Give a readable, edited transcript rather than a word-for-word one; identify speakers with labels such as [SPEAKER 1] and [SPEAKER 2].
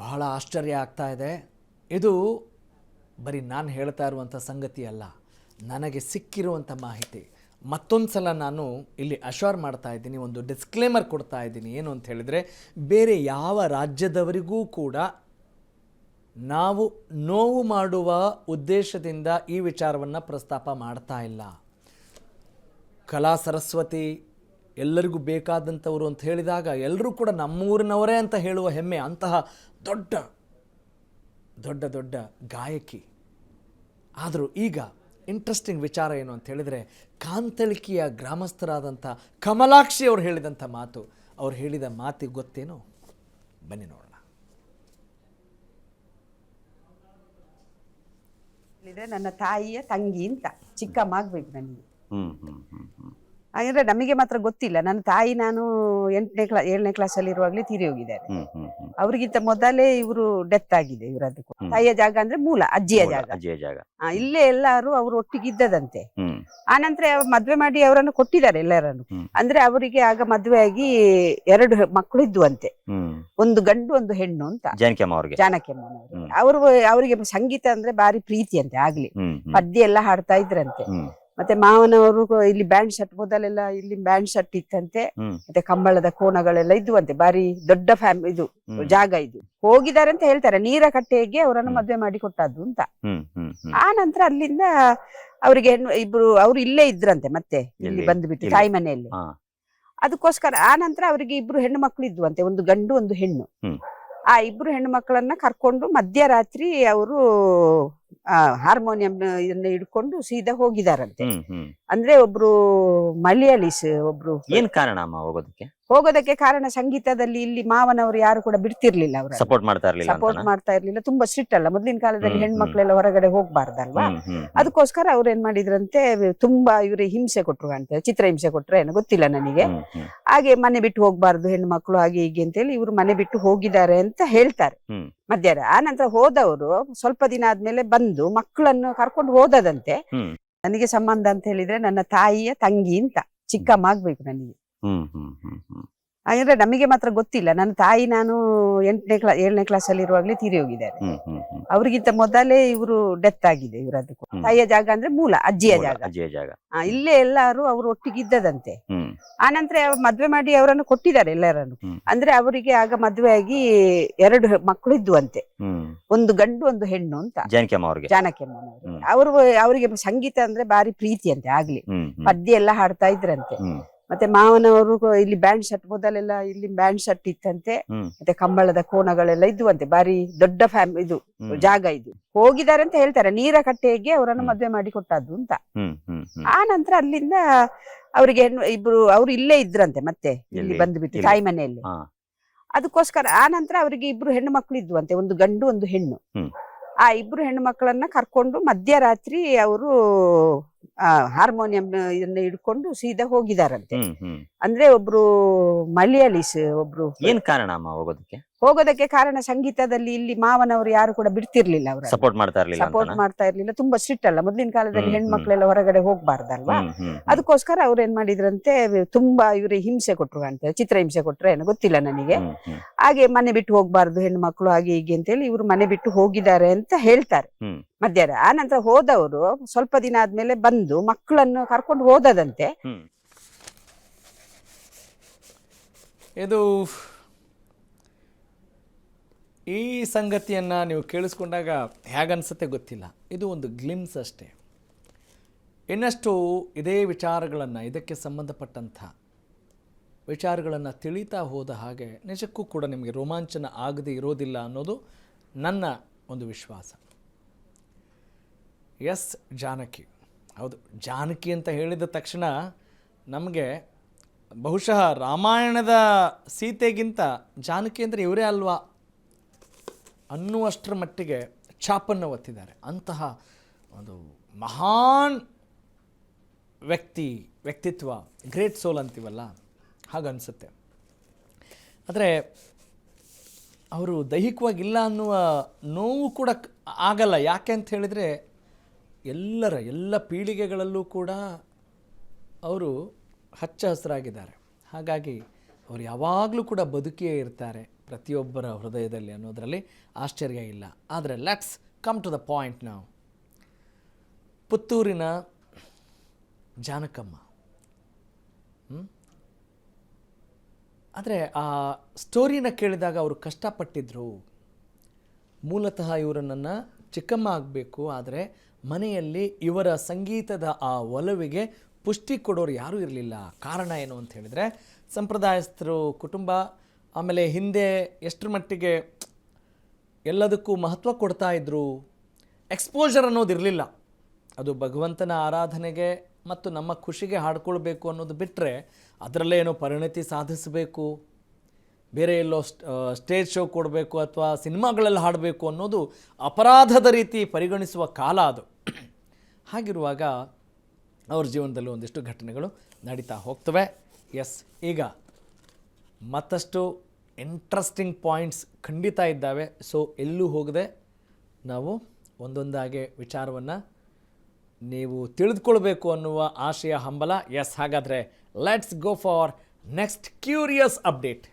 [SPEAKER 1] ಬಹಳ ಆಶ್ಚರ್ಯ ಆಗ್ತಾ ಇದೆ. ಇದು ಬರೀ ನಾನು ಹೇಳ್ತಾ ಇರುವಂಥ ಸಂಗತಿ ಅಲ್ಲ, ನನಗೆ ಸಿಕ್ಕಿರುವಂಥ ಮಾಹಿತಿ. ಮತ್ತೊಂದು ಸಲ ನಾನು ಇಲ್ಲಿ ಅಶ್ಯೂರ್ ಮಾಡ್ತಾ ಇದ್ದೀನಿ, ಒಂದು ಡಿಸ್ಕ್ಲೇಮರ್ ಕೊಡ್ತಾ ಇದ್ದೀನಿ. ಏನು ಅಂತ ಹೇಳಿದರೆ, ಬೇರೆ ಯಾವ ರಾಜ್ಯದವರಿಗೂ ಕೂಡ ನಾವು ನೋವು ಮಾಡುವ ಉದ್ದೇಶದಿಂದ ಈ ವಿಚಾರವನ್ನು ಪ್ರಸ್ತಾಪ ಮಾಡ್ತಾ ಇಲ್ಲ. ಕಲಾ ಸರಸ್ವತಿ ಎಲ್ಲರಿಗೂ ಬೇಕಾದಂಥವರು ಅಂತ ಹೇಳಿದಾಗ ಎಲ್ಲರೂ ಕೂಡ ನಮ್ಮೂರಿನವರೇ ಅಂತ ಹೇಳುವ ಹೆಮ್ಮೆ. ಅಂತಹ ದೊಡ್ಡ ದೊಡ್ಡ ದೊಡ್ಡ ಗಾಯಕಿ. ಆದರೂ ಈಗ ಇಂಟ್ರೆಸ್ಟಿಂಗ್ ವಿಚಾರ ಏನು ಅಂತ ಹೇಳಿದರೆ, ಕಾಂತಳಿಕೆಯ ಗ್ರಾಮಸ್ಥರಾದಂಥ ಕಮಲಾಕ್ಷಿ ಅವರು ಹೇಳಿದಂಥ ಮಾತು. ಅವ್ರು ಹೇಳಿದ ಮಾತಿಗೆ ಗೊತ್ತೇನು? ಬನ್ನಿ ನೋಡೋಣ.
[SPEAKER 2] ನನ್ನ ತಾಯಿಯ ತಂಗಿ ಅಂತ ಚಿಕ್ಕಮ್ಮ ಆಗ್ಬೇಕು ನನಗೆ. ಹಾಗಾದ್ರೆ ನಮಗೆ ಮಾತ್ರ ಗೊತ್ತಿಲ್ಲ. ನನ್ನ ತಾಯಿ ನಾನು 7ನೇ ಕ್ಲಾಸಲ್ಲಿ ಇರುವಾಗಲೇ ತೀರಿ ಹೋಗಿದ್ದಾರೆ. ಅವ್ರಿಗಿಂತ ಮೊದಲೇ ಇವರು ಡೆತ್ ಆಗಿದೆ. ಇವರದ್ದು ತಾಯಿಯ ಜಾಗ ಅಂದ್ರೆ ಮೂಲ ಅಜ್ಜಿಯ ಜಾಗ. ಇಲ್ಲೇ ಎಲ್ಲಾರು ಅವರು ಒಟ್ಟಿಗೆ ಇದ್ದದಂತೆ. ಆನಂತರ ಮದ್ವೆ ಮಾಡಿ ಅವರನ್ನು ಕೊಟ್ಟಿದ್ದಾರೆ ಎಲ್ಲರನ್ನು. ಅಂದ್ರೆ ಅವರಿಗೆ ಆಗ ಮದ್ವೆ ಆಗಿ 2 ಮಕ್ಕಳು ಇದ್ದುವಂತೆ, ಒಂದು ಗಂಡು ಒಂದು ಹೆಣ್ಣು ಅಂತ. ಜಾನಕಿಯಮ್ಮನವರು ಅವರಿಗೆ ಸಂಗೀತ ಅಂದ್ರೆ ಬಾರಿ ಪ್ರೀತಿ ಅಂತೆ. ಆಗ್ಲಿ ಪದ್ಯ ಎಲ್ಲ ಹಾಡ್ತಾ ಇದ್ರಂತೆ. ಮತ್ತೆ ಮಾವನವರು ಇಲ್ಲಿ ಬ್ಯಾಂಡ್ ಶರ್ಟ್, ಮೊದಲೆಲ್ಲ ಇಲ್ಲಿ ಬ್ಯಾಂಡ್ ಶರ್ಟ್ ಇತ್ತಂತೆ. ಮತ್ತೆ ಕಂಬಳದ ಕೋಣಗಳೆಲ್ಲ ಇದ್ದುವಂತೆ. ಬಾರಿ ದೊಡ್ಡ ಇದು ಜಾಗ ಇದು. ಹೋಗಿದ್ದಾರೆ ಅಂತ ಹೇಳ್ತಾರೆ. ನೀರಕಟ್ಟೆಗೆ ಅವರನ್ನು ಮದ್ವೆ ಮಾಡಿ ಕೊಟ್ಟದ್ದು ಅಂತ. ಆ ನಂತರ ಅಲ್ಲಿಂದ ಅವರಿಗೆ ಇಬ್ರು ಅವ್ರು ಇಲ್ಲೇ ಇದ್ರಂತೆ. ಮತ್ತೆ ಇಲ್ಲಿ ಬಂದ್ಬಿಟ್ಟು ತಾಯಿ ಮನೆಯಲ್ಲಿ. ಅದಕ್ಕೋಸ್ಕರ ಆ ನಂತರ ಅವರಿಗೆ 2 ಹೆಣ್ಣು ಮಕ್ಕಳು ಇದ್ದುವಂತೆ, ಒಂದು ಗಂಡು ಒಂದು ಹೆಣ್ಣು. ಆ 2 ಹೆಣ್ಣು ಮಕ್ಕಳನ್ನ ಕರ್ಕೊಂಡು ಮಧ್ಯರಾತ್ರಿ ಅವರು ಹಾರ್ಮೋನಿಯಂ ಇದನ್ನ ಹಿಡ್ಕೊಂಡು ಸೀದಾ ಹೋಗಿದಾರಂತೆ. ಅಂದ್ರೆ ಒಬ್ರು ಮಲಯಾಳೀಸ್, ಒಬ್ರು.
[SPEAKER 3] ಏನ್ ಕಾರಣ ಅಮ್ಮ
[SPEAKER 2] ಹೋಗೋದಕ್ಕೆ ಕಾರಣ ಸಂಗೀತದಲ್ಲಿ ಇಲ್ಲಿ ಮಾವನವರು ಯಾರು ಕೂಡ ಬಿಡ್ತಿರ್ಲಿಲ್ಲ, ಅವರು
[SPEAKER 3] ಸಪೋರ್ಟ್
[SPEAKER 2] ಮಾಡ್ತಾ ಇರ್ಲಿಲ್ಲ. ತುಂಬಾ ಸ್ಟ್ರಿಕ್ಟ್ ಅಲ್ಲ, ಮೊದ್ಲಿನ ಕಾಲದಲ್ಲಿ ಹೆಣ್ಮಕ್ಳೆಲ್ಲ ಹೊರಗಡೆ ಹೋಗ್ಬಾರ್ದಲ್ವಾ. ಅದಕ್ಕೋಸ್ಕರ ಅವ್ರು ಏನ್ ಮಾಡಿದ್ರಂತೆ, ತುಂಬಾ ಇವ್ರಿಗೆ ಹಿಂಸೆ ಕೊಟ್ರು ಕಾಣ್ತಾರೆ. ಚಿತ್ರ ಹಿಂಸೆ ಕೊಟ್ರೆ ಏನೋ ಗೊತ್ತಿಲ್ಲ ನನಗೆ. ಹಾಗೆ ಮನೆ ಬಿಟ್ಟು ಹೋಗ್ಬಾರ್ದು ಹೆಣ್ಮಕ್ಳು ಹಾಗೆ ಹೀಗೆ ಅಂತೇಳಿ ಇವ್ರು ಮನೆ ಬಿಟ್ಟು ಹೋಗಿದ್ದಾರೆ ಅಂತ ಹೇಳ್ತಾರೆ ಮಧ್ಯಾಹ್ನ. ಆ ನಂತರ ಹೋದವರು ಸ್ವಲ್ಪ ದಿನ ಆದ್ಮೇಲೆ ಬಂದು ಮಕ್ಕಳನ್ನು ಕರ್ಕೊಂಡು ಹೋದದಂತೆ. ನನಗೆ ಸಂಬಂಧ ಅಂತ ಹೇಳಿದ್ರೆ ನನ್ನ ತಾಯಿಯ ತಂಗಿ ಅಂತ ಚಿಕ್ಕಮ್ಮ ಆಗ್ಬೇಕು ನನಗೆ. ಹಾಗಾದ್ರೆ ನಮಗೆ ಮಾತ್ರ ಗೊತ್ತಿಲ್ಲ. ನನ್ನ ತಾಯಿ ನಾನು 7ನೇ ಕ್ಲಾಸಲ್ಲಿ ಇರುವಾಗಲೇ ತೀರಿ ಹೋಗಿದ್ದಾರೆ. ಅವ್ರಿಗಿಂತ ಮೊದಲೇ ಇವರು ಡೆತ್ ಆಗಿದೆ. ಇವರದ್ದು ತಾಯಿಯ ಜಾಗ ಅಂದ್ರೆ ಮೂಲ ಅಜ್ಜಿಯ ಜಾಗ. ಇಲ್ಲೇ ಎಲ್ಲಾರು ಅವರು ಒಟ್ಟಿಗೆ ಇದ್ದದಂತೆ. ಆನಂತರ ಮದ್ವೆ ಮಾಡಿ ಅವರನ್ನು ಕೊಟ್ಟಿದ್ದಾರೆ ಎಲ್ಲರನ್ನು. ಅಂದ್ರೆ ಅವರಿಗೆ ಆಗ ಮದ್ವೆ ಆಗಿ 2 ಮಕ್ಕಳು ಇದ್ದುವಂತೆ, ಒಂದು ಗಂಡು ಒಂದು ಹೆಣ್ಣು ಅಂತ. ಜಾನಕಿಯಮ್ಮನವರು ಅವರಿಗೆ ಸಂಗೀತ ಅಂದ್ರೆ ಬಾರಿ ಪ್ರೀತಿ ಅಂತೆ. ಆಗ್ಲಿ ಪದ್ಯ ಎಲ್ಲ ಹಾಡ್ತಾ ಇದ್ರಂತೆ. ಮತ್ತೆ ಮಾವನವರು ಇಲ್ಲಿ ಬ್ಯಾಂಡ್ ಶರ್ಟ್, ಮೊದಲೆಲ್ಲ ಇಲ್ಲಿ ಬ್ಯಾಂಡ್ ಶರ್ಟ್ ಇತ್ತಂತೆ. ಮತ್ತೆ ಕಂಬಳದ ಕೋಣಗಳೆಲ್ಲ ಇದ್ದುವಂತೆ. ಬಾರಿ ದೊಡ್ಡ ಇದು ಜಾಗ ಇದು. ಹೋಗಿದ್ದಾರೆ ಅಂತ ಹೇಳ್ತಾರೆ. ನೀರಕಟ್ಟೆಗೆ ಅವರನ್ನು ಮದ್ವೆ ಮಾಡಿ ಕೊಟ್ಟದ್ದು ಅಂತ. ಆ ನಂತರ ಅಲ್ಲಿಂದ ಅವರಿಗೆ ಅವ್ರು ಇಲ್ಲೇ ಇದ್ರಂತೆ. ಮತ್ತೆ ಇಲ್ಲಿ ಬಂದ್ಬಿಟ್ಟು ತಾಯಿ ಮನೆಯಲ್ಲಿ. ಅದಕ್ಕೋಸ್ಕರ ಆ ನಂತರ ಅವರಿಗೆ 2 ಹೆಣ್ಣು ಮಕ್ಕಳು ಇದ್ದುವಂತೆ, ಒಂದು ಗಂಡು ಒಂದು ಹೆಣ್ಣು. ಆ 2 ಹೆಣ್ಣು ಮಕ್ಕಳನ್ನ ಕರ್ಕೊಂಡು ಮಧ್ಯರಾತ್ರಿ ಅವರು ಹಾರ್ಮೋನಿಯಂ ಇದನ್ನ ಹಿಡ್ಕೊಂಡು ಸೀದಾ ಹೋಗಿದಾರಂತೆ. ಅಂದ್ರೆ ಒಬ್ರು ಮಲಯಾಳೀಸ್, ಒಬ್ರು.
[SPEAKER 3] ಏನ್ ಕಾರಣ ಅಮ್ಮ
[SPEAKER 2] ಹೋಗೋದಕ್ಕೆ ಕಾರಣ ಸಂಗೀತದಲ್ಲಿ ಇಲ್ಲಿ ಮಾವನವರು ಯಾರು ಕೂಡ ಬಿಡ್ತಿರ್ಲಿಲ್ಲ, ಅವರು
[SPEAKER 3] ಸಪೋರ್ಟ್
[SPEAKER 2] ಮಾಡ್ತಾ ಇರ್ಲಿಲ್ಲ. ತುಂಬಾ ಸ್ಟ್ರಿಕ್ಟ್ ಅಲ್ಲ, ಮೊದ್ಲಿನ ಕಾಲದಲ್ಲಿ ಹೆಣ್ಮಕ್ಳೆಲ್ಲ ಹೊರಗಡೆ ಹೋಗ್ಬಾರ್ದಲ್ವಾ. ಅದಕ್ಕೋಸ್ಕರ ಅವ್ರು ಏನ್ ಮಾಡಿದ್ರಂತೆ, ತುಂಬಾ ಇವ್ರಿಗೆ ಹಿಂಸೆ ಕೊಟ್ರು ಕಾಣ್ತಾರೆ. ಚಿತ್ರ ಹಿಂಸೆ ಕೊಟ್ರೆ ಏನೋ ಗೊತ್ತಿಲ್ಲ ನನಗೆ. ಹಾಗೆ ಮನೆ ಬಿಟ್ಟು ಹೋಗ್ಬಾರ್ದು ಹೆಣ್ಮಕ್ಳು ಹಾಗೆ ಹೀಗೆ ಅಂತೇಳಿ ಇವ್ರು ಮನೆ ಬಿಟ್ಟು ಹೋಗಿದ್ದಾರೆ ಅಂತ ಹೇಳ್ತಾರೆ ಮಧ್ಯಾಹ್ನ. ಆ ನಂತರ ಹೋದವರು ಸ್ವಲ್ಪ ದಿನ ಆದ್ಮೇಲೆ ಬಂದು ಮಕ್ಕಳನ್ನು ಕರ್ಕೊಂಡು ಹೋದದಂತೆ.
[SPEAKER 1] ಇದು ಈ ಸಂಗತಿಯನ್ನು ನೀವು ಕೇಳಿಸ್ಕೊಂಡಾಗ ಹೇಗನ್ಸುತ್ತೆ ಗೊತ್ತಿಲ್ಲ. ಇದು ಒಂದು ಗ್ಲಿಮ್ಸ್ ಅಷ್ಟೇ. ಇನ್ನಷ್ಟು ಇದೇ ವಿಚಾರಗಳನ್ನು, ಇದಕ್ಕೆ ಸಂಬಂಧಪಟ್ಟಂಥ ವಿಚಾರಗಳನ್ನು ತಿಳಿತಾ ಹೋದ ಹಾಗೆ ನಿಜಕ್ಕೂ ಕೂಡ ನಿಮಗೆ ರೋಮಾಂಚನ ಆಗದೇ ಇರೋದಿಲ್ಲ ಅನ್ನೋದು ನನ್ನ ಒಂದು ವಿಶ್ವಾಸ. ಎಸ್ ಜಾನಕಿ, ಹೌದು, ಜಾನಕಿ ಅಂತ ಹೇಳಿದ ತಕ್ಷಣ ನಮಗೆ ಬಹುಶಃ ರಾಮಾಯಣದ ಸೀತೆಗಿಂತ ಜಾನಕಿ ಅಂದರೆ ಇವರೇ ಅಲ್ವಾ ಅನ್ನುವಷ್ಟರ ಮಟ್ಟಿಗೆ ಛಾಪನ್ನು ಒತ್ತಿದ್ದಾರೆ. ಅಂತಹ ಒಂದು ಮಹಾನ್ ವ್ಯಕ್ತಿತ್ವ, ಗ್ರೇಟ್ ಸೋಲ್ ಅಂತೀವಲ್ಲ, ಹಾಗನ್ಸುತ್ತೆ. ಆದರೆ ಅವರು ದೈಹಿಕವಾಗಿಲ್ಲ ಅನ್ನುವ ನೋವು ಕೂಡ ಆಗಲ್ಲ. ಯಾಕೆ ಅಂತ ಹೇಳಿದರೆ ಎಲ್ಲ ಪೀಳಿಗೆಗಳಲ್ಲೂ ಕೂಡ ಅವರು ಹಚ್ಚ ಹಸಿರಾಗಿದ್ದಾರೆ. ಹಾಗಾಗಿ ಅವರು ಯಾವಾಗಲೂ ಕೂಡ ಬದುಕಿಯೇ ಇರ್ತಾರೆ. ಪ್ರತಿಯೊಬ್ಬರ ಹೃದಯದಲ್ಲಿ ಅನ್ನೋದರಲ್ಲಿ ಆಶ್ಚರ್ಯ ಇಲ್ಲ. ಆದರೆ let's come to the point ನಾವು. ಪುತ್ತೂರಿನ ಜಾನಕಮ್ಮ, ಆದರೆ ಆ ಸ್ಟೋರಿನ ಕೇಳಿದಾಗ ಅವರು ಕಷ್ಟಪಟ್ಟಿದ್ರು. ಮೂಲತಃ ಇವರನ್ನು ಚಿಕ್ಕಮ್ಮ ಆಗಬೇಕು, ಆದರೆ ಮನೆಯಲ್ಲಿ ಇವರ ಸಂಗೀತದ ಆ ಒಲವಿಗೆ ಪುಷ್ಟಿ ಕೊಡೋರು ಯಾರೂ ಇರಲಿಲ್ಲ. ಕಾರಣ ಏನು ಅಂತ ಹೇಳಿದರೆ, ಸಂಪ್ರದಾಯಸ್ಥರು ಕುಟುಂಬ, ಆಮೇಲೆ ಹಿಂದೆ ಎಷ್ಟರ ಮಟ್ಟಿಗೆ ಎಲ್ಲದಕ್ಕೂ ಮಹತ್ವ ಕೊಡ್ತಾ ಇದ್ದರು. ಎಕ್ಸ್ಪೋಜರ್ ಅನ್ನೋದು ಇರಲಿಲ್ಲ. ಅದು ಭಗವಂತನ ಆರಾಧನೆಗೆ ಮತ್ತು ನಮ್ಮ ಖುಷಿಗೆ ಹಾಡ್ಕೊಳ್ಬೇಕು ಅನ್ನೋದು ಬಿಟ್ಟರೆ, ಅದರಲ್ಲೇ ಏನೋ ಪರಿಣತಿ ಸಾಧಿಸಬೇಕು, ಬೇರೆ ಎಲ್ಲೋ ಸ್ಟೇಜ್ ಶೋ ಕೊಡಬೇಕು ಅಥವಾ ಸಿನಿಮಾಗಳಲ್ಲಿ ಹಾಡಬೇಕು ಅನ್ನೋದು ಅಪರಾಧದ ರೀತಿ ಪರಿಗಣಿಸುವ ಕಾಲ ಅದು. ಹಾಗಿರುವಾಗ ಅವ್ರ ಜೀವನದಲ್ಲಿ ಒಂದಿಷ್ಟು ಘಟನೆಗಳು ನಡೀತಾ ಹೋಗ್ತವೆ. ಎಸ್, ಈಗ ಮತ್ತಷ್ಟು ಇಂಟ್ರೆಸ್ಟಿಂಗ್ ಪಾಯಿಂಟ್ಸ್ ಖಂಡಿತ ಇದ್ದಾವೆ. ಸೊ ಎಲ್ಲೂ ಹೋಗದೆ ನಾವು ಒಂದೊಂದಾಗೆ ವಿಚಾರವನ್ನು ನೀವು ತಿಳಿದುಕೊಳ್ಬೇಕು ಅನ್ನುವ ಆಶಯ ಹಂಬಲ. ಎಸ್, ಹಾಗಾದರೆ let's go for next curious update.